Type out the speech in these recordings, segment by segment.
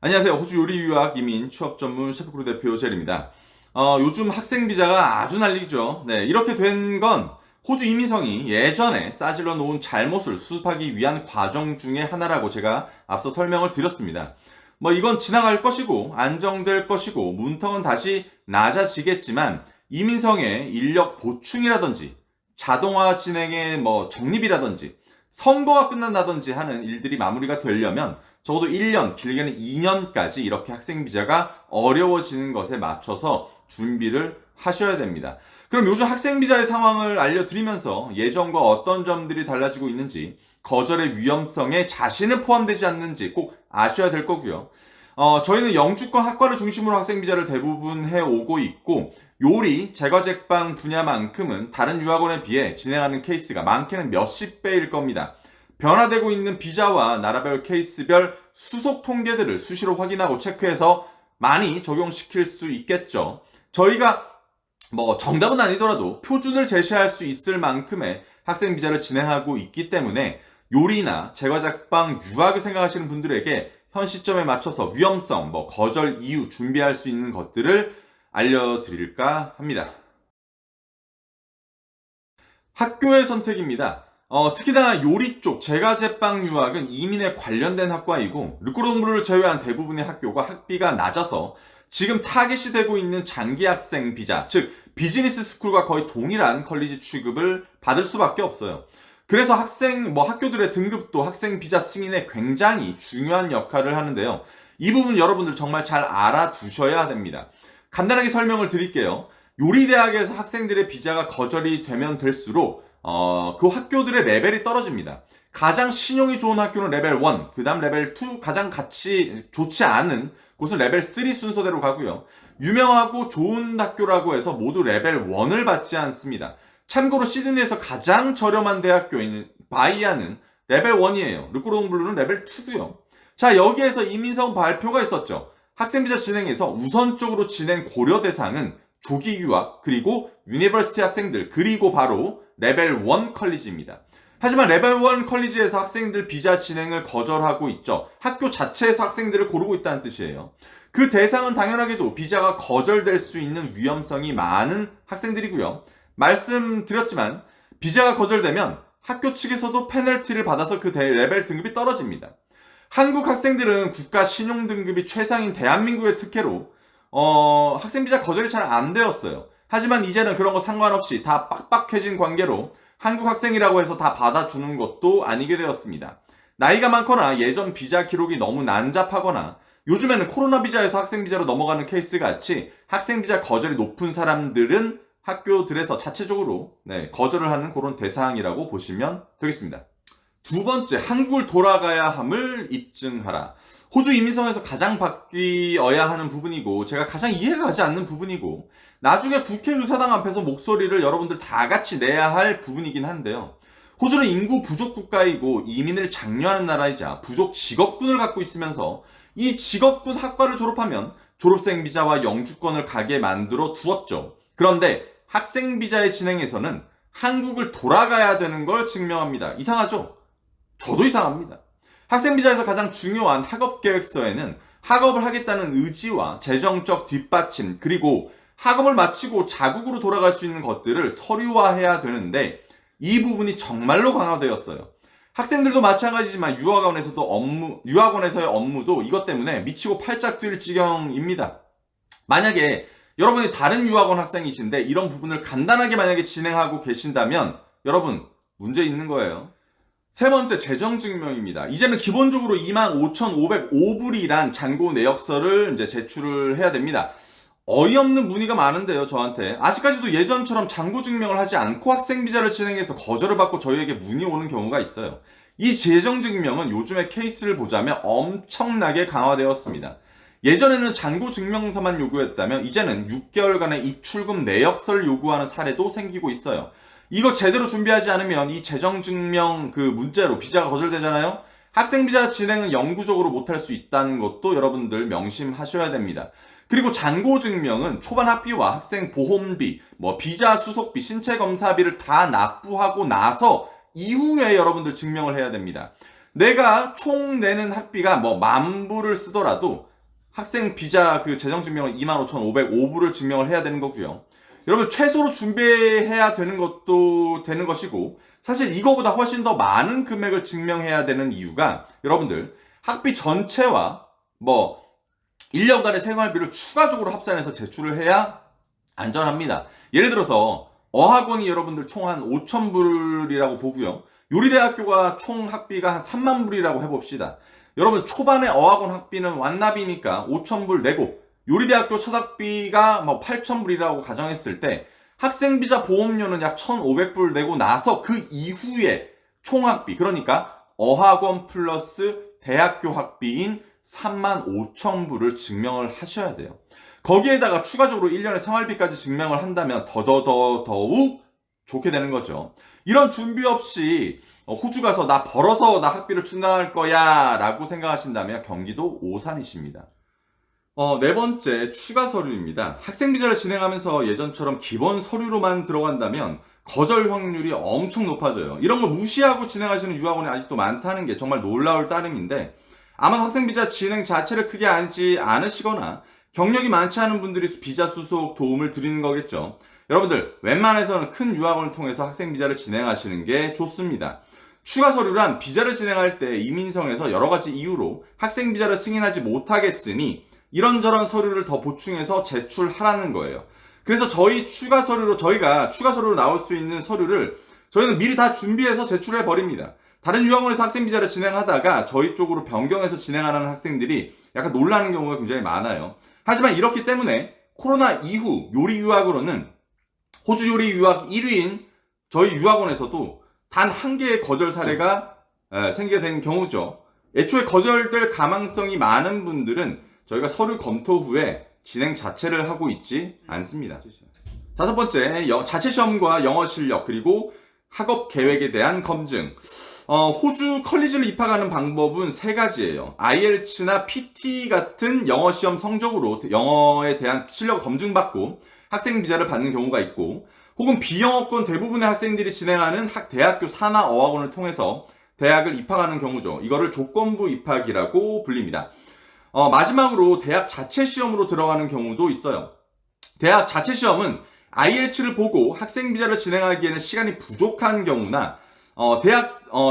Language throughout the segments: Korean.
안녕하세요. 호주 요리 유학 이민 취업 전문 셰프크루 대표 젤입니다. 요즘 학생 비자가 아주 난리죠. 네, 이렇게 된 건 호주 이민성이 예전에 싸질러 놓은 잘못을 수습하기 위한 과정 중에 하나라고 제가 앞서 설명을 드렸습니다. 이건 지나갈 것이고 안정될 것이고 문턱은 다시 낮아지겠지만 이민성의 인력 보충이라든지 자동화 진행의 정립이라든지 선거가 끝난다든지 하는 일들이 마무리가 되려면 적어도 1년, 길게는 2년까지 이렇게 학생 비자가 어려워지는 것에 맞춰서 준비를 하셔야 됩니다. 그럼 요즘 학생 비자의 상황을 알려드리면서 예전과 어떤 점들이 달라지고 있는지, 거절의 위험성에 자신은 포함되지 않는지 꼭 아셔야 될 거고요. 저희는 영주권 학과를 중심으로 학생 비자를 대부분 해오고 있고, 요리, 제과제빵 분야만큼은 다른 유학원에 비해 진행하는 케이스가 많게는 몇십 배일 겁니다. 변화되고 있는 비자와 나라별 케이스별 수속 통계들을 수시로 확인하고 체크해서 많이 적용시킬 수 있겠죠. 저희가 정답은 아니더라도 표준을 제시할 수 있을 만큼의 학생 비자를 진행하고 있기 때문에 요리나 제과작방 유학을 생각하시는 분들에게 현 시점에 맞춰서 위험성, 거절 이유 준비할 수 있는 것들을 알려드릴까 합니다. 학교의 선택입니다. 특히나 요리 쪽 제과제빵 유학은 이민에 관련된 학과이고 르꼬르동부를 제외한 대부분의 학교가 학비가 낮아서 지금 타깃이 되고 있는 장기학생 비자, 즉 비즈니스 스쿨과 거의 동일한 컬리지 취급을 받을 수밖에 없어요. 그래서 학교들의 등급도 학생 비자 승인에 굉장히 중요한 역할을 하는데요. 이 부분 여러분들 정말 잘 알아두셔야 됩니다. 간단하게 설명을 드릴게요. 요리대학에서 학생들의 비자가 거절이 되면 될수록 그 학교들의 레벨이 떨어집니다. 가장 신용이 좋은 학교는 레벨 1, 그 다음 레벨 2, 가장 같이 좋지 않은 곳은 레벨 3 순서대로 가고요. 유명하고 좋은 학교라고 해서 모두 레벨 1을 받지 않습니다. 참고로 시드니에서 가장 저렴한 대학교인 바이아는 레벨 1이에요. 르꼬르동블루는 레벨 2고요. 자, 여기에서 이민성 발표가 있었죠. 학생비자 진행에서 우선적으로 진행 고려 대상은 조기 유학, 그리고 유니버시티 학생들, 그리고 바로 레벨 1 컬리지입니다. 하지만 레벨 1 컬리지에서 학생들 비자 진행을 거절하고 있죠. 학교 자체에서 학생들을 고르고 있다는 뜻이에요. 그 대상은 당연하게도 비자가 거절될 수 있는 위험성이 많은 학생들이고요. 말씀드렸지만 비자가 거절되면 학교 측에서도 페널티를 받아서 그 레벨 등급이 떨어집니다. 한국 학생들은 국가 신용 등급이 최상인 대한민국의 특혜로 학생비자 거절이 잘 안 되었어요. 하지만 이제는 그런 거 상관없이 다 빡빡해진 관계로 한국 학생이라고 해서 다 받아주는 것도 아니게 되었습니다. 나이가 많거나 예전 비자 기록이 너무 난잡하거나 요즘에는 코로나 비자에서 학생 비자로 넘어가는 케이스 같이 학생 비자 거절이 높은 사람들은 학교들에서 자체적으로 거절을 하는 그런 대상이라고 보시면 되겠습니다. 두 번째, 한국을 돌아가야 함을 입증하라. 호주 이민성에서 가장 바뀌어야 하는 부분이고 제가 가장 이해가 가지 않는 부분이고 나중에 국회의사당 앞에서 목소리를 여러분들 다 같이 내야 할 부분이긴 한데요. 호주는 인구 부족 국가이고 이민을 장려하는 나라이자 부족 직업군을 갖고 있으면서 이 직업군 학과를 졸업하면 졸업생 비자와 영주권을 가게 만들어 두었죠. 그런데 학생 비자의 진행에서는 한국을 돌아가야 되는 걸 증명합니다. 이상하죠? 저도 이상합니다. 학생 비자에서 가장 중요한 학업 계획서에는 학업을 하겠다는 의지와 재정적 뒷받침, 그리고 학업을 마치고 자국으로 돌아갈 수 있는 것들을 서류화해야 되는데 이 부분이 정말로 강화되었어요. 학생들도 마찬가지지만 유학원에서의 업무도 이것 때문에 미치고 팔짝 뛸 지경입니다. 만약에 여러분이 다른 유학원 학생이신데 이런 부분을 간단하게 만약에 진행하고 계신다면 여러분 문제 있는 거예요. 세 번째, 재정증명입니다. 이제는 기본적으로 25,505불이란 잔고 내역서를 이제 제출을 해야 됩니다. 어이없는 문의가 많은데요, 저한테. 아직까지도 예전처럼 잔고 증명을 하지 않고 학생 비자를 진행해서 거절을 받고 저희에게 문의 오는 경우가 있어요. 이 재정증명은 요즘의 케이스를 보자면 엄청나게 강화되었습니다. 예전에는 잔고 증명서만 요구했다면 이제는 6개월간의 입출금 내역서를 요구하는 사례도 생기고 있어요. 이거 제대로 준비하지 않으면 이 재정증명 그 문제로 비자가 거절되잖아요. 학생 비자 진행은 영구적으로 못할 수 있다는 것도 여러분들 명심하셔야 됩니다. 그리고 잔고 증명은 초반 학비와 학생 보험비, 비자 수속비, 신체 검사비를 다 납부하고 나서 이후에 여러분들 증명을 해야 됩니다. 내가 총 내는 학비가 10,000불을 쓰더라도 학생 비자 그 재정증명은 25,505불을 증명을 해야 되는 거고요. 여러분 최소로 준비해야 되는 것도 되는 것이고, 사실 이거보다 훨씬 더 많은 금액을 증명해야 되는 이유가, 여러분들 학비 전체와 1년간의 생활비를 추가적으로 합산해서 제출을 해야 안전합니다. 예를 들어서 어학원이 여러분들 총 한 5,000불이라고 보고요. 요리대학교가 총 학비가 한 3만 불이라고 해봅시다. 여러분 초반에 어학원 학비는 완납이니까 5,000불 내고 요리대학교 첫 학비가 8,000불이라고 가정했을 때 학생비자 보험료는 약 1,500불 내고 나서 그 이후에 총 학비, 그러니까 어학원 플러스 대학교 학비인 35,000불을 증명을 하셔야 돼요. 거기에다가 추가적으로 1년의 생활비까지 증명을 한다면 더욱 좋게 되는 거죠. 이런 준비 없이 호주 가서 나 벌어서 나 학비를 충당할 거야 라고 생각하신다면 경기도 오산이십니다. 네 번째, 추가 서류입니다. 학생 비자를 진행하면서 예전처럼 기본 서류로만 들어간다면 거절 확률이 엄청 높아져요. 이런 걸 무시하고 진행하시는 유학원이 아직도 많다는 게 정말 놀라울 따름인데, 아마 학생 비자 진행 자체를 크게 알지 않으시거나 경력이 많지 않은 분들이 비자 수속 도움을 드리는 거겠죠. 여러분들 웬만해서는 큰 유학원을 통해서 학생 비자를 진행하시는 게 좋습니다. 추가 서류란 비자를 진행할 때 이민성에서 여러 가지 이유로 학생 비자를 승인하지 못하겠으니 이런저런 서류를 더 보충해서 제출하라는 거예요. 그래서 저희가 추가 서류로 나올 수 있는 서류를 저희는 미리 다 준비해서 제출해 버립니다. 다른 유학원에서 학생 비자를 진행하다가 저희 쪽으로 변경해서 진행하는 학생들이 약간 놀라는 경우가 굉장히 많아요. 하지만 이렇기 때문에 코로나 이후 요리 유학으로는 호주 요리 유학 1위인 저희 유학원에서도 단 한 개의 거절 사례가 생기게 된 경우죠. 애초에 거절될 가망성이 많은 분들은 저희가 서류 검토 후에 진행 자체를 하고 있지 않습니다. 다섯 번째, 자체 시험과 영어 실력 그리고 학업 계획에 대한 검증. 호주 컬리지를 입학하는 방법은 세 가지예요. IELTS나 PT 같은 영어 시험 성적으로 영어에 대한 실력 검증받고 학생 비자를 받는 경우가 있고, 혹은 비영어권 대부분의 학생들이 진행하는 대학교 산하 어학원을 통해서 대학을 입학하는 경우죠. 이거를 조건부 입학이라고 불립니다. 마지막으로 대학 자체 시험으로 들어가는 경우도 있어요. 대학 자체 시험은 IELTS를 보고 학생 비자를 진행하기에는 시간이 부족한 경우나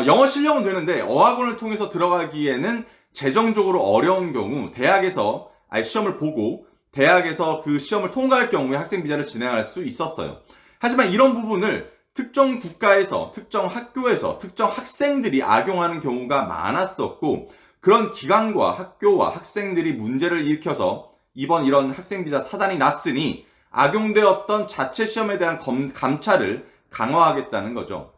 영어 실력은 되는데 어학원을 통해서 들어가기에는 재정적으로 어려운 경우, 대학에서 시험을 보고 대학에서 그 시험을 통과할 경우에 학생 비자를 진행할 수 있었어요. 하지만 이런 부분을 특정 국가에서, 특정 학교에서, 특정 학생들이 악용하는 경우가 많았었고, 그런 기관과 학교와 학생들이 문제를 일으켜서 이번 이런 학생 비자 사단이 났으니 악용되었던 자체 시험에 대한 감찰을 강화하겠다는 거죠.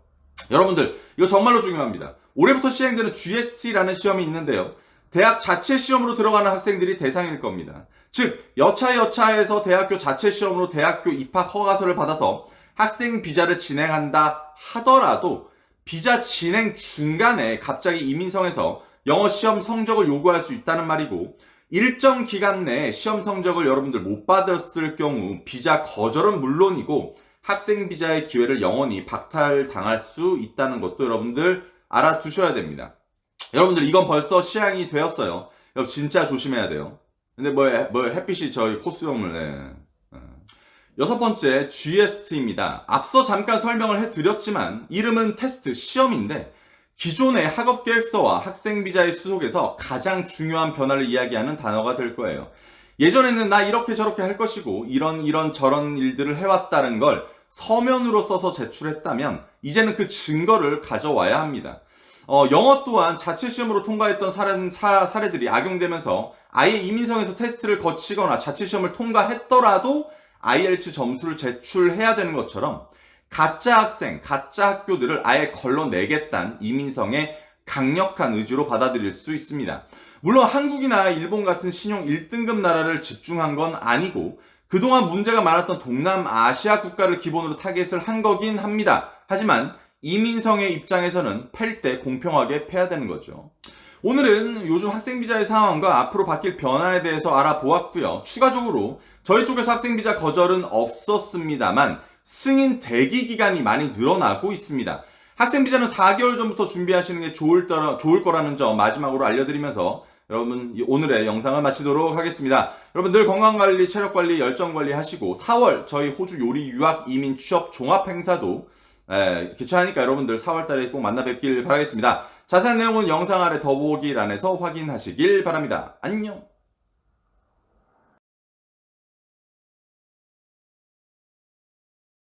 여러분들 이거 정말로 중요합니다. 올해부터 시행되는 GST라는 시험이 있는데요. 대학 자체 시험으로 들어가는 학생들이 대상일 겁니다. 즉 여차에서 대학교 자체 시험으로 대학교 입학 허가서를 받아서 학생 비자를 진행한다 하더라도 비자 진행 중간에 갑자기 이민성에서 영어 시험 성적을 요구할 수 있다는 말이고, 일정 기간 내에 시험 성적을 여러분들 못 받았을 경우 비자 거절은 물론이고 학생 비자의 기회를 영원히 박탈당할 수 있다는 것도 여러분들 알아두셔야 됩니다. 여러분들 이건 벌써 시행이 되었어요. 여러분 진짜 조심해야 돼요. 근데 햇빛이 저희 코수염을 여섯 번째, GST입니다. 앞서 잠깐 설명을 해드렸지만 이름은 테스트, 시험인데 기존의 학업계획서와 학생비자의 수속에서 가장 중요한 변화를 이야기하는 단어가 될 거예요. 예전에는 나 이렇게 저렇게 할 것이고 이런 저런 일들을 해왔다는 걸 서면으로 써서 제출했다면 이제는 그 증거를 가져와야 합니다. 영어 또한 자체 시험으로 통과했던 사례들이 악용되면서 아예 이민성에서 테스트를 거치거나 자체 시험을 통과했더라도 IELTS 점수를 제출해야 되는 것처럼 가짜 학생, 가짜 학교들을 아예 걸러내겠다는 이민성의 강력한 의지로 받아들일 수 있습니다. 물론 한국이나 일본 같은 신용 1등급 나라를 집중한 건 아니고 그동안 문제가 많았던 동남아시아 국가를 기본으로 타겟을 한 거긴 합니다. 하지만 이민성의 입장에서는 팰 때 공평하게 패야 되는 거죠. 오늘은 요즘 학생비자의 상황과 앞으로 바뀔 변화에 대해서 알아보았고요. 추가적으로 저희 쪽에서 학생비자 거절은 없었습니다만 승인 대기 기간이 많이 늘어나고 있습니다. 학생비자는 4개월 전부터 준비하시는 게 좋을 거라는 점 마지막으로 알려드리면서 여러분 오늘의 영상을 마치도록 하겠습니다. 여러분 늘 건강관리, 체력관리, 열정관리 하시고 4월 저희 호주 요리 유학 이민 취업 종합 행사도 개최하니까 여러분들 4월달에 꼭 만나 뵙길 바라겠습니다. 자세한 내용은 영상 아래 더보기란에서 확인하시길 바랍니다. 안녕.